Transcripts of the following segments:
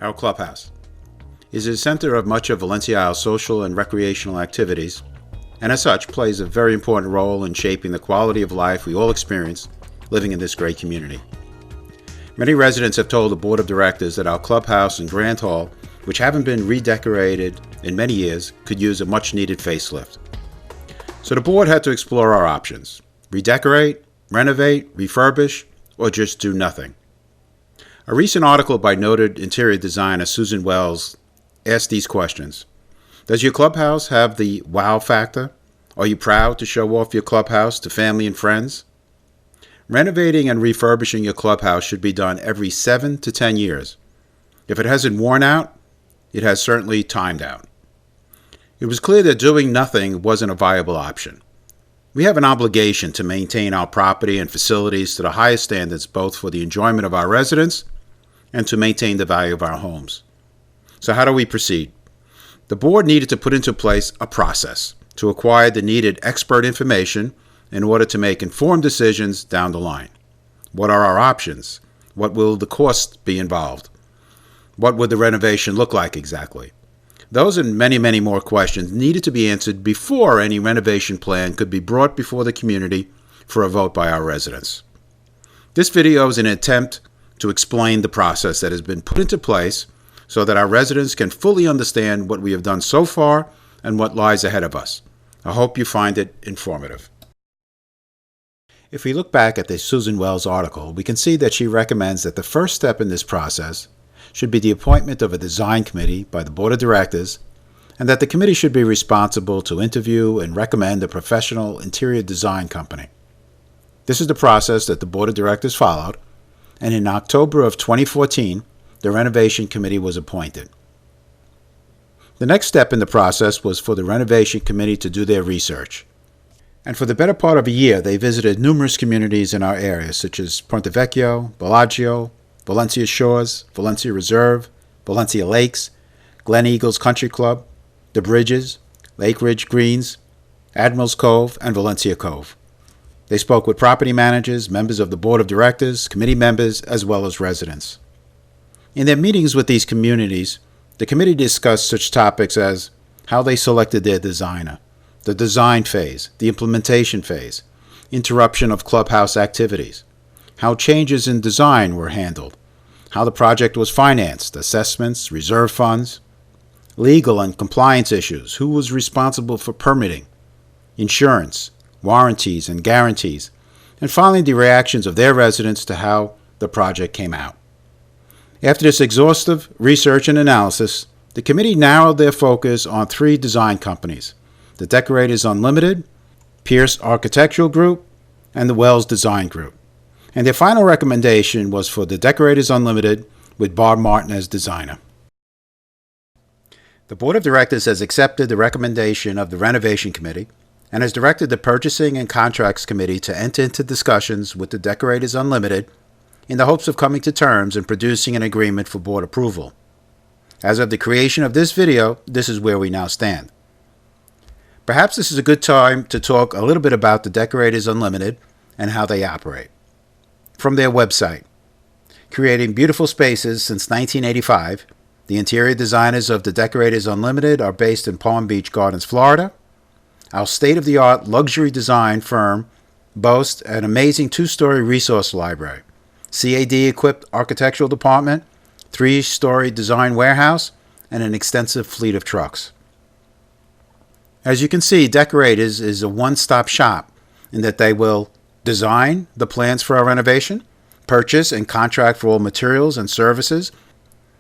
Our clubhouse is the center of much of Valencia Isles' social and recreational activities, and as such plays a very important role in shaping the quality of life we all experience living in this great community. Many residents have told the board of directors that our clubhouse and grand hall, which haven't been redecorated in many years, could use a much-needed facelift. So the board had to explore our options: redecorate, renovate, refurbish, or just do nothing. A recent article by noted interior designer Susan Wells asked these questions. Does your clubhouse have the wow factor? Are you proud to show off your clubhouse to family and friends? Renovating and refurbishing your clubhouse should be done every 7 to 10 years. If it hasn't worn out, it has certainly timed out. It was clear that doing nothing wasn't a viable option. We have an obligation to maintain our property and facilities to the highest standards, both for the enjoyment of our residents and to maintain the value of our homes. So how do we proceed? The board needed to put into place a process to acquire the needed expert information in order to make informed decisions down the line. What are our options? What will the cost be involved? What would the renovation look like exactly? Those and many, many more questions needed to be answered before any renovation plan could be brought before the community for a vote by our residents. This video is an attempt to explain the process that has been put into place so that our residents can fully understand what we have done so far and what lies ahead of us. I hope you find it informative. If we look back at the Susan Wells article, we can see that she recommends that the first step in this process should be the appointment of a design committee by the board of directors, and that the committee should be responsible to interview and recommend a professional interior design company. This is the process that the board of directors followed, and in October of 2014, the renovation committee was appointed. The next step in the process was for the renovation committee to do their research. And for the better part of a year, they visited numerous communities in our area, such as Ponte Vecchio, Bellagio, Valencia Shores, Valencia Reserve, Valencia Lakes, Glen Eagles Country Club, The Bridges, Lake Ridge Greens, Admirals Cove, and Valencia Cove. They spoke with property managers, members of the board of directors, committee members, as well as residents. In their meetings with these communities, the committee discussed such topics as how they selected their designer, the design phase, the implementation phase, interruption of clubhouse activities, how changes in design were handled, how the project was financed, assessments, reserve funds, legal and compliance issues, who was responsible for permitting, insurance, warranties and guarantees, and finally the reactions of their residents to how the project came out. After this exhaustive research and analysis, the committee narrowed their focus on 3 design companies: the Decorators Unlimited, Pierce Architectural Group, and the Wells Design Group. And their final recommendation was for the Decorators Unlimited with Bob Martin as designer. The Board of Directors has accepted the recommendation of the Renovation Committee and has directed the Purchasing and Contracts Committee to enter into discussions with the Decorators Unlimited in the hopes of coming to terms and producing an agreement for board approval. As of the creation of this video, this is where we now stand. Perhaps this is a good time to talk a little bit about the Decorators Unlimited and how they operate. From their website, creating beautiful spaces since 1985, the interior designers of the Decorators Unlimited are based in Palm Beach Gardens, Florida. Our state-of-the-art luxury design firm boasts an amazing 2-story resource library, CAD-equipped architectural department, 3-story design warehouse, and an extensive fleet of trucks. As you can see, Decorators is a one-stop shop in that they will design the plans for our renovation, purchase and contract for all materials and services,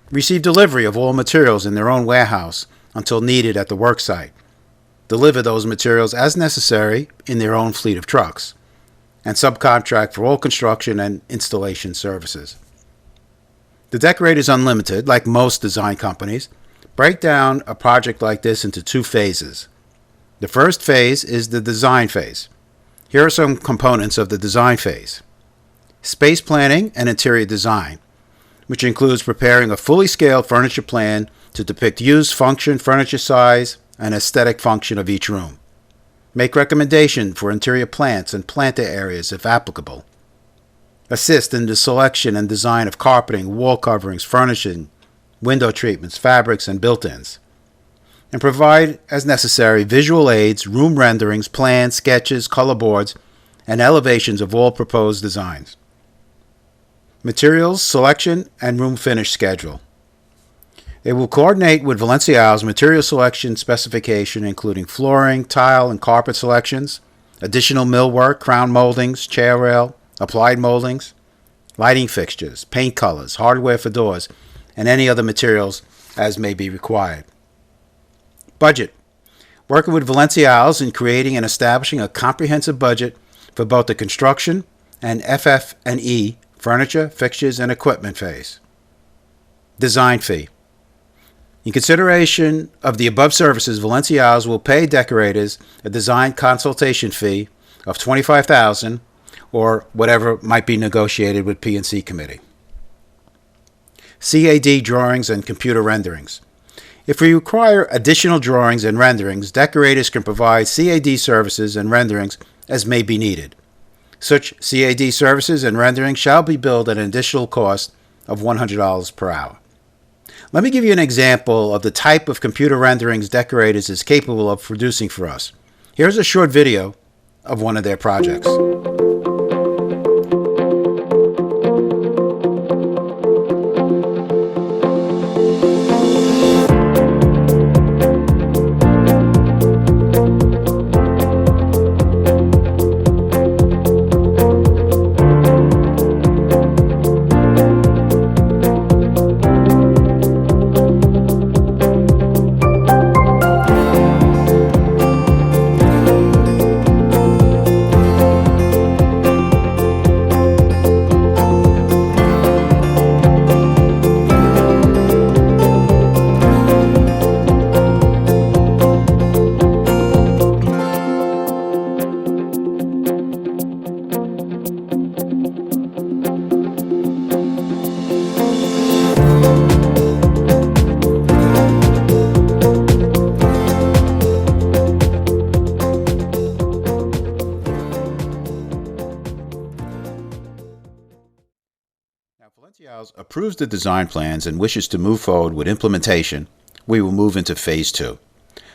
receive delivery of all materials in their own warehouse until needed at the work site, deliver those materials as necessary in their own fleet of trucks, and subcontract for all construction and installation services. The Decorators Unlimited, like most design companies, break down a project like this into 2 phases. The first phase is the design phase. Here are some components of the design phase: space planning and interior design, which includes preparing a fully scaled furniture plan to depict use, function, furniture size, and aesthetic function of each room. Make recommendation for interior plants and planter areas if applicable. Assist in the selection and design of carpeting, wall coverings, furnishing, window treatments, fabrics, and built-ins, and provide, as necessary, visual aids, room renderings, plans, sketches, color boards, and elevations of all proposed designs. Materials, selection, and room finish schedule. They will coordinate with Valencia Isles material selection specification, including flooring, tile, and carpet selections, additional millwork, crown moldings, chair rail, applied moldings, lighting fixtures, paint colors, hardware for doors, and any other materials as may be required. Budget. Working with Valencia Isles in creating and establishing a comprehensive budget for both the construction and FF&E, furniture, fixtures, and equipment phase. Design fee. In consideration of the above services, Valencia Isles will pay decorators a design consultation fee of $25,000 or whatever might be negotiated with P&C committee. CAD drawings and computer renderings. If we require additional drawings and renderings, decorators can provide CAD services and renderings as may be needed. Such CAD services and renderings shall be billed at an additional cost of $100 per hour. Let me give you an example of the type of computer renderings decorators is capable of producing for us. Here's a short video of one of their projects. Valencia Isles approves the design plans and wishes to move forward with implementation, we will move into Phase 2.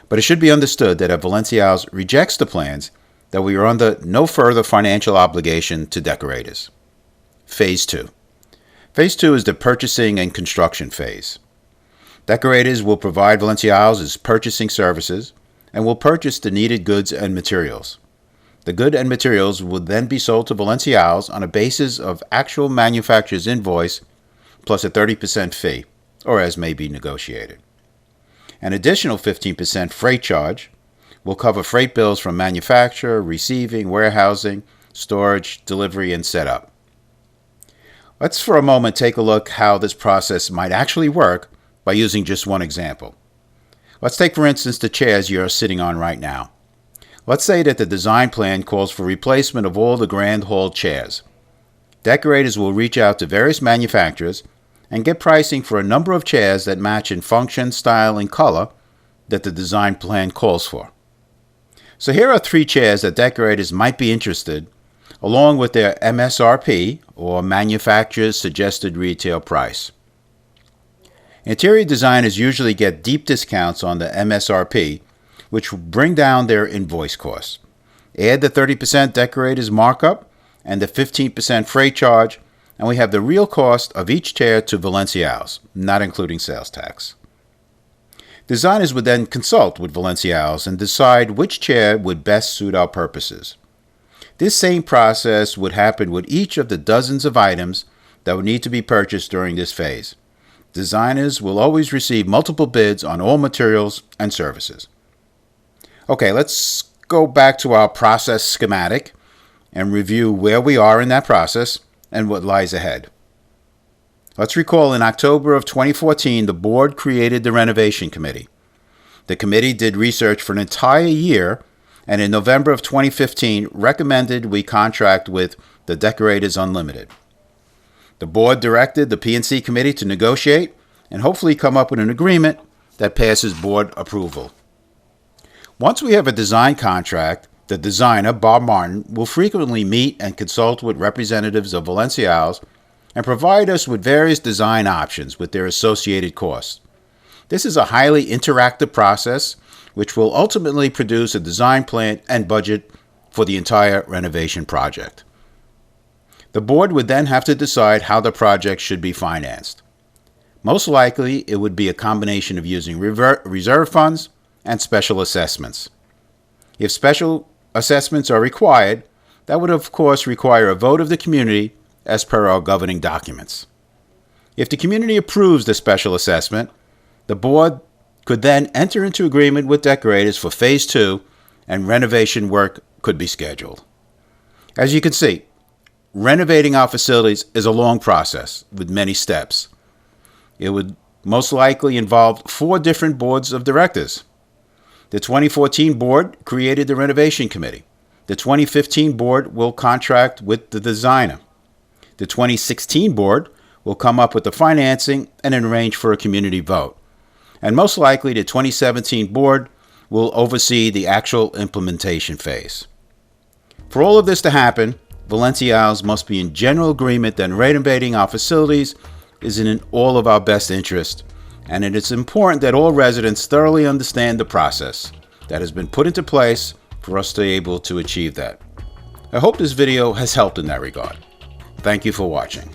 But it should be understood that if Valencia Isles rejects the plans, that we are under no further financial obligation to decorators. Phase 2. Phase 2 is the purchasing and construction phase. Decorators will provide Valencia Isles' purchasing services and will purchase the needed goods and materials. The goods and materials will then be sold to Valencia Isles on a basis of actual manufacturer's invoice plus a 30% fee, or as may be negotiated. An additional 15% freight charge will cover freight bills from manufacturer, receiving, warehousing, storage, delivery, and setup. Let's for a moment take a look how this process might actually work by using just one example. Let's take, for instance, the chairs you're sitting on right now. Let's say that the design plan calls for replacement of all the grand hall chairs. Decorators will reach out to various manufacturers and get pricing for a number of chairs that match in function, style, and color that the design plan calls for. So here are 3 chairs that decorators might be interested, along with their MSRP, or manufacturer's suggested retail price. Interior designers usually get deep discounts on the MSRP, which will bring down their invoice costs. Add the 30% decorator's markup and the 15% freight charge, and we have the real cost of each chair to Valencia Isles, not including sales tax. Designers would then consult with Valencia Isles and decide which chair would best suit our purposes. This same process would happen with each of the dozens of items that would need to be purchased during this phase. Designers will always receive multiple bids on all materials and services. Okay, let's go back to our process schematic and review where we are in that process and what lies ahead. Let's recall in October of 2014, the board created the Renovation Committee. The committee did research for an entire year, and in November of 2015 recommended we contract with the Decorators Unlimited. The board directed the P&C committee to negotiate and hopefully come up with an agreement that passes board approval. Once we have a design contract, the designer, Bob Martin, will frequently meet and consult with representatives of Valencia Isles and provide us with various design options with their associated costs. This is a highly interactive process which will ultimately produce a design plan and budget for the entire renovation project. The board would then have to decide how the project should be financed. Most likely, it would be a combination of using reserve funds and special assessments. If special assessments are required, that would of course require a vote of the community as per our governing documents. If the community approves the special assessment, the board could then enter into agreement with decorators for Phase 2 and renovation work could be scheduled. As you can see, renovating our facilities is a long process with many steps. It would most likely involve 4 different boards of directors. The 2014 board created the renovation committee. The 2015 board will contract with the designer. The 2016 board will come up with the financing and arrange for a community vote. And most likely the 2017 board will oversee the actual implementation phase. For all of this to happen, Valencia Isles must be in general agreement that renovating our facilities is in all of our best interest, and it is important that all residents thoroughly understand the process that has been put into place for us to be able to achieve that. I hope this video has helped in that regard. Thank you for watching.